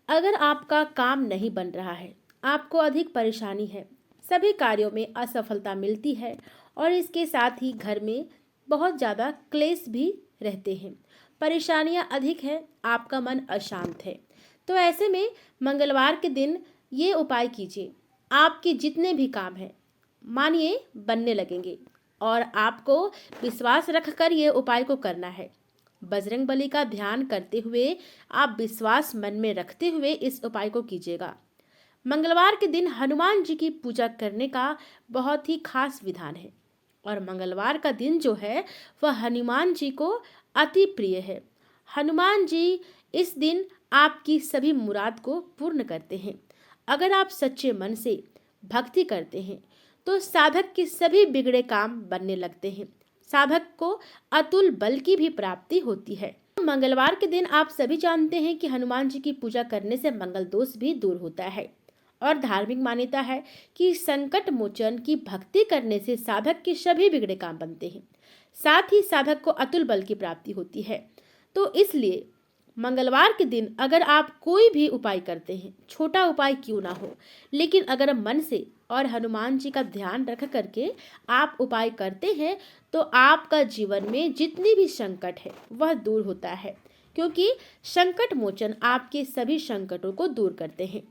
अगर आपका काम नहीं बन रहा है, आपको अधिक परेशानी है, सभी कार्यों में असफलता मिलती है और इसके साथ ही घर में बहुत ज़्यादा क्लेश भी रहते हैं, परेशानियां अधिक है, आपका मन अशांत है, तो ऐसे में मंगलवार के दिन ये उपाय कीजिए। आपके जितने भी काम हैं मानिए बनने लगेंगे और आपको विश्वास रखकर ये उपाय को करना है। बजरंग बली का ध्यान करते हुए आप विश्वास मन में रखते हुए इस उपाय को कीजिएगा। मंगलवार के दिन हनुमान जी की पूजा करने का बहुत ही खास विधान है और मंगलवार का दिन जो है वह हनुमान जी को अति प्रिय है। हनुमान जी इस दिन आपकी सभी मुराद को पूर्ण करते हैं। अगर आप सच्चे मन से भक्ति करते हैं तो साधक के सभी बिगड़े काम बनने लगते हैं। साधक को अतुल बल की भी प्राप्ति होती है। मंगलवार के दिन आप सभी जानते हैं कि हनुमान जी की पूजा करने से मंगल दोष भी दूर होता है और धार्मिक मान्यता है कि संकट मोचन की भक्ति करने से साधक के सभी बिगड़े काम बनते हैं, साथ ही साधक को अतुल बल की प्राप्ति होती है। तो इसलिए मंगलवार के दिन अगर आप कोई भी उपाय करते हैं, छोटा उपाय क्यों ना हो, लेकिन अगर मन से और हनुमान जी का ध्यान रख करके आप उपाय करते हैं तो आपका जीवन में जितनी भी संकट है वह दूर होता है, क्योंकि संकट मोचन आपके सभी संकटों को दूर करते हैं।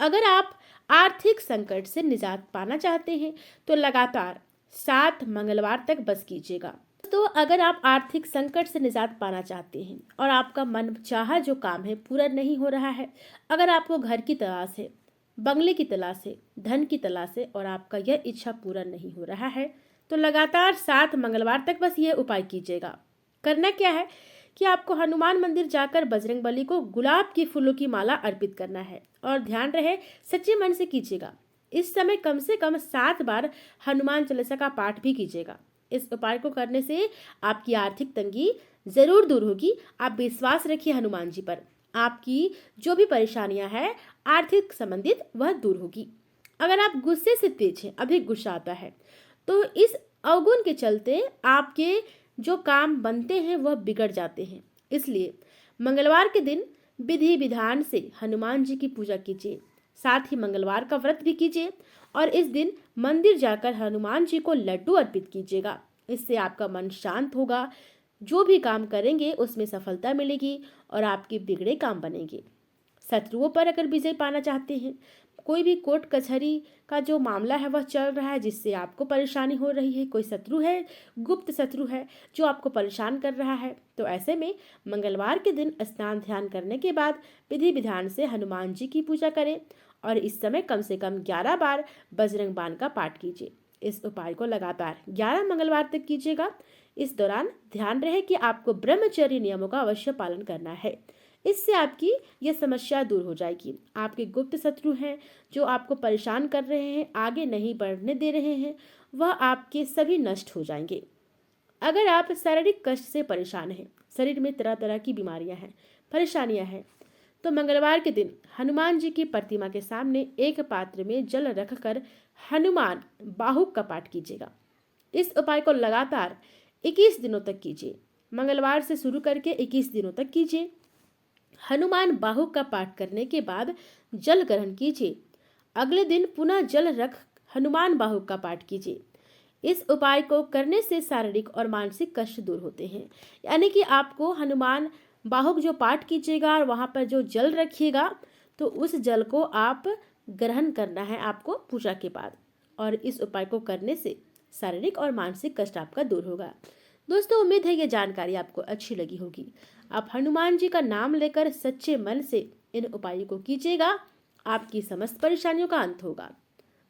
अगर आप आर्थिक संकट से निजात पाना चाहते हैं तो लगातार 7 मंगलवार तक बस कीजिएगा। तो अगर आप आर्थिक संकट से निजात पाना चाहते हैं और आपका मन चाहा जो काम है पूरा नहीं हो रहा है, अगर आपको घर की तलाश है, बंगले की तलाश है, धन की तलाश है और आपका यह इच्छा पूरा नहीं हो रहा है, तो लगातार 7 मंगलवार तक बस ये उपाय कीजिएगा। करना क्या है कि आपको हनुमान मंदिर जाकर बजरंग बली को गुलाब की फूलों की माला अर्पित करना है और ध्यान रहे सच्चे मन से कीजिएगा। इस समय कम से कम 7 बार हनुमान चालीसा का पाठ भी कीजिएगा। इस उपाय को करने से आपकी आर्थिक तंगी जरूर दूर होगी। आप विश्वास रखिए हनुमान जी पर, आपकी जो भी परेशानियां हैं आर्थिक संबंधित वह दूर होगी। अगर आप गुस्से से तेज हैं, अधिक गुस्सा आता है, तो इस अवगुण के चलते आपके जो काम बनते हैं वह बिगड़ जाते हैं। इसलिए मंगलवार के दिन विधि विधान से हनुमान जी की पूजा कीजिए, साथ ही मंगलवार का व्रत भी कीजिए और इस दिन मंदिर जाकर हनुमान जी को लड्डू अर्पित कीजिएगा। इससे आपका मन शांत होगा, जो भी काम करेंगे उसमें सफलता मिलेगी और आपके बिगड़े काम बनेंगे। शत्रुओं पर अगर विजय पाना चाहते हैं, कोई भी कोर्ट कचहरी का जो मामला है वह चल रहा है जिससे आपको परेशानी हो रही है, कोई शत्रु है, गुप्त शत्रु है जो आपको परेशान कर रहा है, तो ऐसे में मंगलवार के दिन स्नान ध्यान करने के बाद विधि विधान से हनुमान जी की पूजा करें और इस समय कम से कम 11 बार बजरंग बाण का पाठ कीजिए। इस उपाय को लगातार 11 मंगलवार तक कीजिएगा। इस दौरान ध्यान रहे कि आपको ब्रह्मचर्य नियमों का अवश्य पालन करना है। इससे आपकी यह समस्या दूर हो जाएगी। आपके गुप्त शत्रु हैं जो आपको परेशान कर रहे हैं, आगे नहीं बढ़ने दे रहे हैं, वह आपके सभी नष्ट हो जाएंगे। अगर आप शारीरिक कष्ट से परेशान हैं, शरीर में तरह तरह की बीमारियां हैं, परेशानियां हैं, तो मंगलवार के दिन हनुमान जी की प्रतिमा के सामने एक पात्र में जल रखकर हनुमान बाहुक का पाठ कीजिएगा। इस उपाय को लगातार 21 दिनों तक कीजिए। मंगलवार से शुरू करके 21 दिनों तक कीजिए। हनुमान बाहुक का पाठ करने के बाद जल ग्रहण कीजिए। अगले दिन पुनः जल रख हनुमान बाहुक का पाठ कीजिए। इस उपाय को करने से शारीरिक और मानसिक कष्ट दूर होते हैं। यानी कि आपको हनुमान बाहुक जो पाठ कीजिएगा और वहाँ पर जो जल रखिएगा तो उस जल को आप ग्रहण करना है आपको पूजा के बाद, और इस उपाय को करने से शारीरिक और मानसिक कष्ट आपका दूर होगा। दोस्तों, उम्मीद है ये जानकारी आपको अच्छी लगी होगी। आप हनुमान जी का नाम लेकर सच्चे मन से इन उपायों को कीजिएगा, आपकी समस्त परेशानियों का अंत होगा।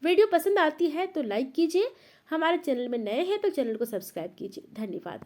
वीडियो पसंद आती है तो लाइक कीजिए, हमारे चैनल में नए हैं तो चैनल को सब्सक्राइब कीजिए। धन्यवाद।